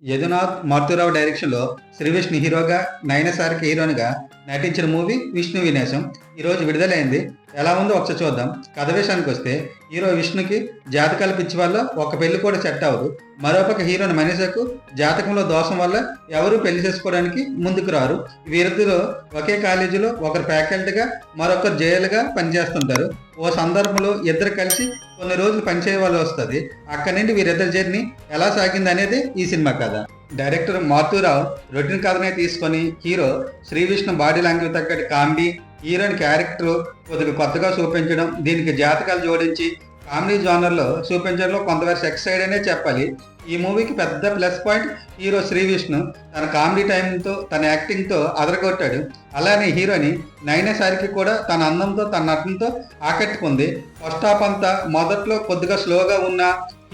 యదునాథ్ మారుతీరావు డైరెక్షన్‌లో 'శ్రీ విష్ణు' హీరోగా, నయన సార్క హీరోయిన్‌గా నటించిన మూవీ 'విష్ణు విన్యాసం' ఈరోజు విడుదలైంది. ఎలా ఉందో ఒకసారి చూద్దాం. కథ విషయానికొస్తే హీరో విష్ణుకి జాతకాల పిచ్చి వల్ల ఒక పెళ్లి కూడా సెట్ అవ్వదు. మరోపక్క హీరోయిన్ మనీషకు జాతకంలో దోషం వల్ల ఎవరూ పెళ్లి చేసుకోవడానికి ముందుకు రారు. వీరిద్దరూ ఒకే కాలేజీలో ఒకరు ఫ్యాకల్టీగా, మరొకరు జేఎల్‌గా పనిచేస్తుంటారు. ఓ సందర్భంలో ఇద్దరు కలిసి కొన్ని రోజులు పనిచేయవలసి వస్తుంది. అక్కడి నుండి వీరిద్దరి జర్నీ ఎలా సాగింది అనేది ఈ సినిమా కథ. డైరెక్టర్ మారుతీరావు రొటీన్ కథనే తీసుకొని hero Sree Vishnu body language తగ్గట్టు కామెడీ, హీరోయిన్ క్యారెక్టర్ కొద్దిగా కొత్తగా చూపించడం, దీనికి జాతకాలు జోడించి కామెడీ జోనర్లో చూపించడంలో కొంతవరకు సెక్స్ సైడ్ అనే చెప్పాలి. ఈ మూవీకి పెద్ద plus point hero Sree Vishnu తన కామెడీ టైంతో, తన యాక్టింగ్తో అదరగొట్టాడు. అలానే హీరోని నయన సార్కి కూడా తన అందంతో, తన నటనతో ఆకట్టుకుంది. ఫస్ట్ హాఫ్ అంతా మొదట్లో కొద్దిగా స్లోగా ఉన్న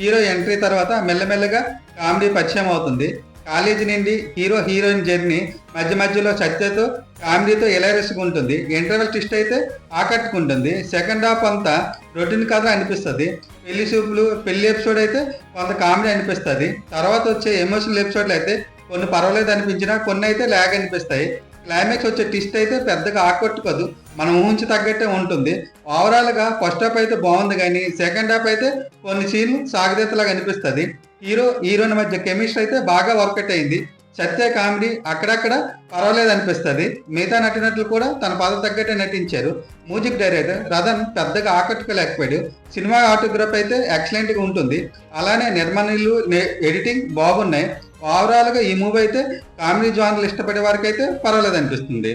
హీరో ఎంట్రీ తర్వాత మెల్లమెల్లగా కామెడీ పరిచయం అవుతుంది. కాలేజీ నుండి హీరో హీరోయిన్ జర్నీ మధ్య మధ్యలో సత్యతో కామెడీతో ఎలైరస్గా ఉంటుంది. ఇంటర్వెల్ ట్విస్ట్ అయితే ఆకట్టుకుంటుంది. సెకండ్ హాఫ్ అంతా రొటీన్ కథ అనిపిస్తుంది. పెళ్లి చూపులు, పెళ్లి ఎపిసోడ్ అయితే కొంత కామెడీ అనిపిస్తుంది. తర్వాత వచ్చే ఎమోషనల్ ఎపిసోడ్లు అయితే కొన్ని పర్వాలేదు అనిపించినా కొన్ని అయితే ల్యాగ్ అనిపిస్తాయి. క్లైమాక్స్ వచ్చే ట్విస్ట్ అయితే పెద్దగా ఆకట్టుకోదు, మనం ఊహించి తగ్గట్టే ఉంటుంది. ఓవరాల్గా ఫస్ట్ హాఫ్ అయితే బాగుంది, కానీ సెకండ్ హాఫ్ అయితే కొన్ని సీన్లు సాగదీతలాగా అనిపిస్తుంది. హీరో హీరోయిన్ మధ్య కెమిస్ట్రీ అయితే బాగా వర్కౌట్ అయింది. సత్య కామెడీ అక్కడక్కడ పర్వాలేదు అనిపిస్తుంది. మిగతా నటినట్లు కూడా తన పాత్ర తగ్గట్టే నటించారు. మ్యూజిక్ డైరెక్టర్ రథన్ పెద్దగా ఆకట్టుకోలేకపోయాడు. సినిమా ఆటోగ్రాఫ్ అయితే ఎక్సలెంట్గా ఉంటుంది. అలానే నిర్మాణాలు, ఎడిటింగ్ బాగున్నాయి. ఓవరాల్గా ఈ మూవీ అయితే కామెడీ జానర్లు ఇష్టపడే వారికి అయితే పర్వాలేదు అనిపిస్తుంది.